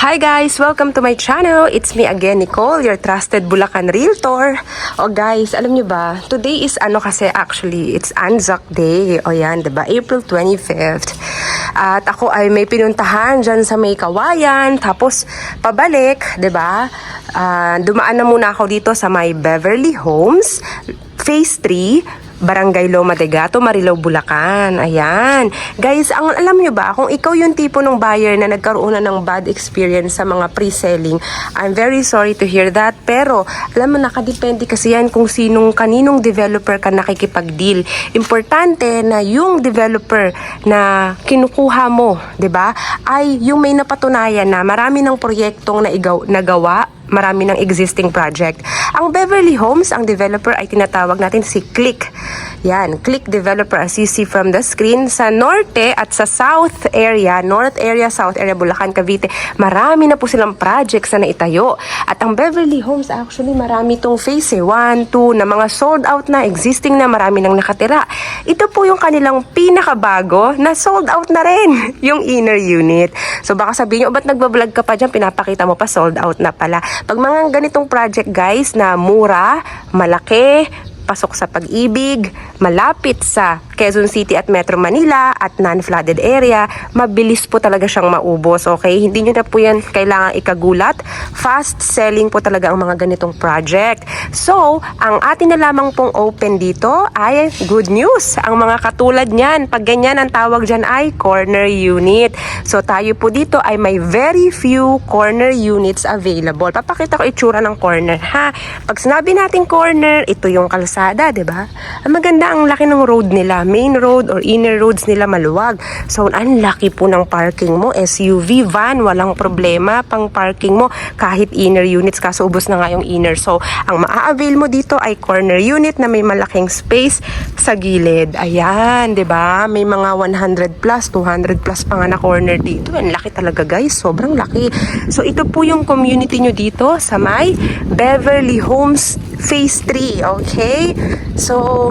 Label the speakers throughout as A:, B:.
A: Hi guys! Welcome to my channel. It's me again, Nicole, your trusted Bulacan Realtor. O guys, alam nyo ba, today is it's Anzac Day. O yan, diba? April 25th. At ako ay may pinuntahan dyan sa may Kawayan. Tapos, pabalik, diba? Dumaan na muna ako dito sa may Beverly Homes, Phase 3, Barangay Loma de Gato, Marilao, Bulacan. Ayan. Guys, alam nyo ba, kung ikaw yung tipo ng buyer na nagkaroon na ng bad experience sa mga pre-selling, I'm very sorry to hear that. Pero, alam mo, nakadepende kasi yan kung kaninong developer ka nakikipag-deal. Importante na yung developer na kinukuha mo, 'di ba, ay yung may napatunayan na marami ng proyektong nagawa, marami ng existing project. Ang Beverly Homes, ang developer ay tinatawag natin si Click. Yan, Click Developer, as you see from the screen. Sa norte at sa south area, south area, Bulacan, Cavite, marami na po silang projects na naitayo. At ang Beverly Homes, actually, marami itong phase 1, 2, na mga sold out na, existing na, marami nang nakatira. Ito po yung kanilang pinakabago na sold out na rin, yung inner unit. So baka sabihin nyo, ba't nagbablog ka pa dyan, pinapakita mo pa, sold out na pala. Pag mga ganitong project guys na mura, malaki, pasok sa Pag-ibig, malapit sa Quezon City at Metro Manila at non-flooded area, mabilis po talaga siyang maubos, okay? Hindi nyo na po yan kailangan ikagulat. Fast selling po talaga ang mga ganitong project. So, ang atin na lamang pong open dito ay good news. Ang mga katulad niyan, pag ganyan ang tawag dyan ay corner unit. So, tayo po dito ay may very few corner units available. Papakita ko itsura ng corner, ha? Pag sinabi natin corner, ito yung kalsada, 'di ba? Ang maganda, ang laki ng road nila. Main road or inner roads nila maluwag. So, ang laki po ng parking mo. SUV, van, walang problema pang parking mo kahit inner units. Kaso ubos na nga yung inner. So, ang maa-avail mo dito ay corner unit na may malaking space sa gilid. Ayan, 'di ba? May mga 100 plus, 200 plus pa nga na corner dito. Ang laki talaga guys. Sobrang laki. So, ito po yung community nyo dito sa may Beverly Homes Phase 3. Okay? So,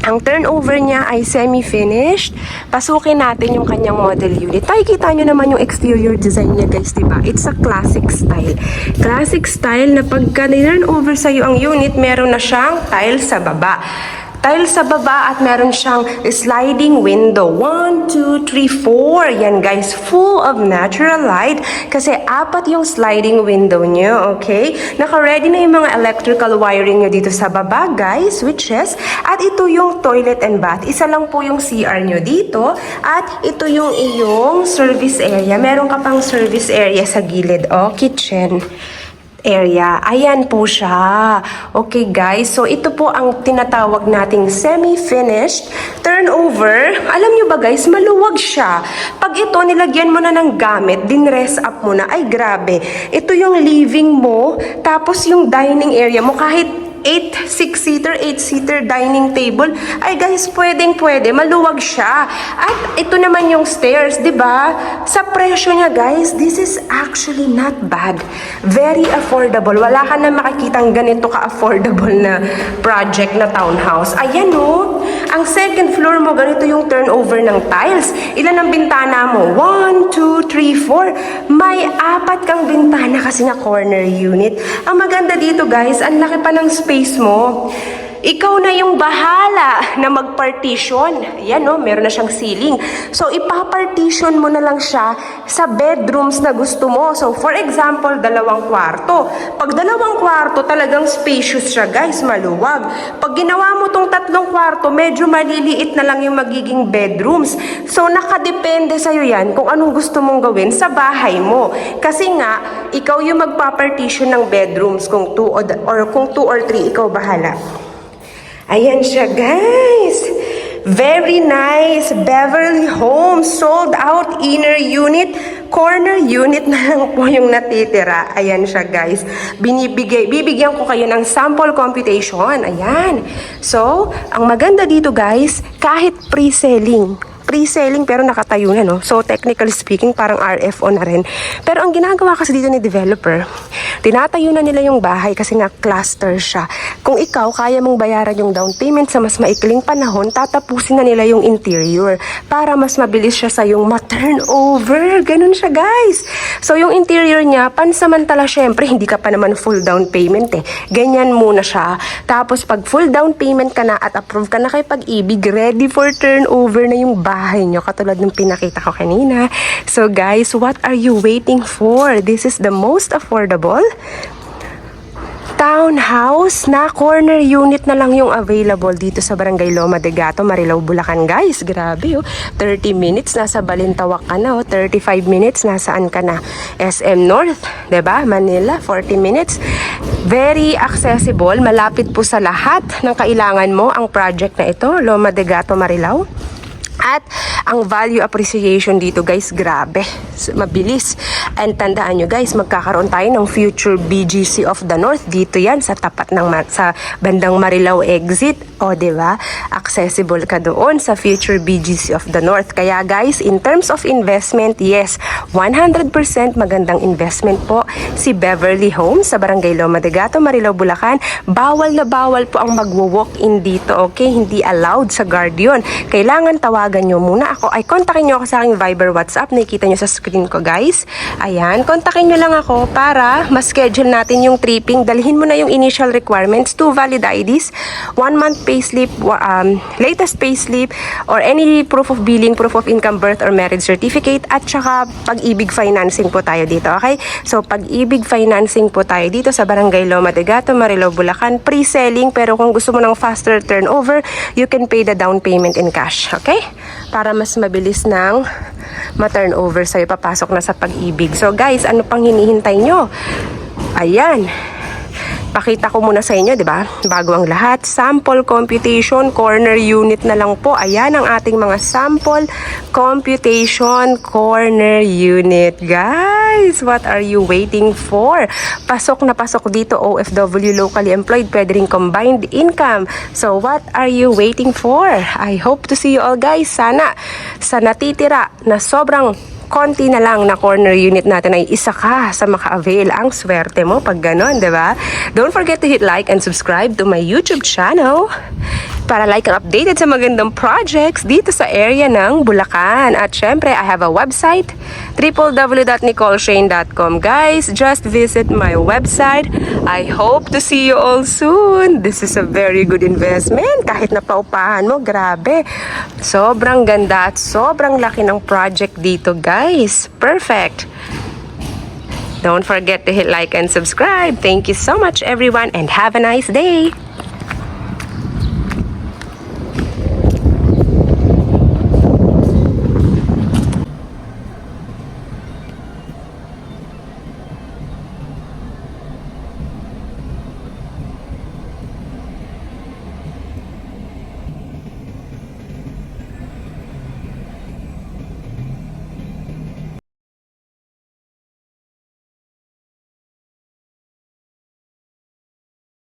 A: ang turnover niya ay semi-finished. Pasukin natin yung kanyang model unit. Nakikita nyo naman yung exterior design niya guys, diba? It's a classic style. Classic style na pagka turnover sa'yo ang unit, meron na siyang tile sa baba. Tile sa baba at meron siyang sliding window. 1, 2, 3, 4. Yan guys, full of natural light kasi 4 yung sliding window nyo, okay? Naka-ready na yung mga electrical wiring nyo dito sa baba guys, switches. At ito yung toilet and bath. Isa lang po yung CR nyo dito. At ito yung iyong service area. Meron ka pang service area sa gilid, kitchen area. Ayan po siya. Okay guys, so ito po ang tinatawag nating semi-finished turnover. Alam nyo ba guys, maluwag siya. Pag ito nilagyan mo na ng gamit, din-rest up mo na, ay grabe. Ito yung living mo, tapos yung dining area mo, kahit 6-seater, 8-seater dining table, ay guys, pwedeng-pwede, maluwag siya. At ito naman yung stairs, 'di ba? Sa presyo niya guys, this is actually not bad. Very affordable. Wala ka na makikitang ganito ka-affordable na project na townhouse. Ayan oh. Ang second floor mo, ganito yung turnover ng tiles. Ilan ang bintana mo? 1, 2, 3, 4. May 4 kang bintana kasi nga corner unit. Ang maganda dito guys, ang laki pa ng space mo. Ikaw na yung bahala na mag-partition. Yan no, meron na siyang ceiling. So, ipapartition mo na lang siya sa bedrooms na gusto mo. So, for example, 2 kwarto. Pag 2 kwarto, talagang spacious siya, guys, maluwag. Pag ginawa mo tong 3 kwarto, medyo maliliit na lang yung magiging bedrooms. So, nakadepende sa'yo yan kung anong gusto mong gawin sa bahay mo. Kasi nga, ikaw yung magpapartition ng bedrooms kung 2 or 3, ikaw bahala. Ayan siya guys, very nice Beverly Homes, sold out inner unit, corner unit na lang po yung natitira. Ayan siya guys, bibigyan ko kayo ng sample computation. Ayan, so ang maganda dito guys, kahit pre-selling pero nakatayo na, no? So, technically speaking, parang RFO na rin. Pero ang ginagawa kasi dito ni developer, tinatayo na nila yung bahay kasi nga cluster siya. Kung ikaw, kaya mong bayaran yung down payment sa mas maikling panahon, tatapusin na nila yung interior para mas mabilis siya sa yung ma-turnover. Ganun siya, guys. So, yung interior niya, pansamantala, syempre, hindi ka pa naman full down payment eh. Ganyan muna siya. Tapos, pag full down payment ka na at approve ka na kay Pag-ibig, ready for turnover na yung bahay nyo, katulad ng pinakita ko kanina. So guys, what are you waiting for? This is the most affordable townhouse na corner unit na lang yung available dito sa Barangay Loma de Gato, Marilao, Bulacan, guys. Grabe, oh. 30 minutes nasa Balintawak ka na, oh. 35 minutes nasaan ka na? SM North, 'di ba? Manila, 40 minutes. Very accessible, malapit po sa lahat ng kailangan mo ang project na ito, Loma de Gato, Marilao. At ang value appreciation dito, guys, grabe. Mabilis. And tandaan nyo, guys, magkakaroon tayo ng future BGC of the North. Dito yan, sa tapat ng sa bandang Marilao exit. O, diba? Accessible ka doon sa future BGC of the North. Kaya, guys, in terms of investment, yes, 100% magandang investment po si Beverly Homes sa Barangay Loma de Gato, Marilao, Bulacan. Bawal na bawal po ang magwo-walk-in dito, okay? Hindi allowed sa guard yun. Kailangan tawagan nyo muna ako. Ay, kontakin nyo ako sa aking Viber WhatsApp. Nakikita nyo sa screen ko, guys. Ayan, kontakin nyo lang ako para ma-schedule natin yung tripping. Dalhin mo na yung initial requirements, 2 valid IDs, 1 month payslip, latest payslip, or any proof of billing, proof of income, birth, or marriage certificate, at saka Pag-ibig financing po tayo dito, okay? So, Pag-ibig financing po tayo dito sa Barangay Loma de Gato, Marilao, Bulacan. Pre-selling, pero kung gusto mo ng faster turnover, you can pay the down payment in cash, okay? Para mas mabilis ng ma-turnover sa'yo, papasok na sa Pag-ibig. So guys, ano pang hinihintay nyo? Ayan. Pakita ko muna sa inyo, di ba? Bago ang lahat, sample computation, corner unit na lang po. Ayan ang ating mga sample computation corner unit. Guys, what are you waiting for? Pasok na pasok dito, OFW, locally employed, pwede rin combined income. So, what are you waiting for? I hope to see you all, guys. Sana sa natitira na sobrang konti na lang na corner unit natin ay isa ka sa maka-avail. Ang swerte mo pag ganon, di ba? Don't forget to hit like and subscribe to my YouTube channel para like ang updated sa magandang projects dito sa area ng Bulacan. At syempre, I have a website, www.nicoleshane.com. Guys, just visit my website. I hope to see you all soon. This is a very good investment. Kahit na paupahan mo, grabe. Sobrang ganda at sobrang laki ng project dito, guys. Perfect. Don't forget to hit like and subscribe. Thank you so much, everyone, and have a nice day.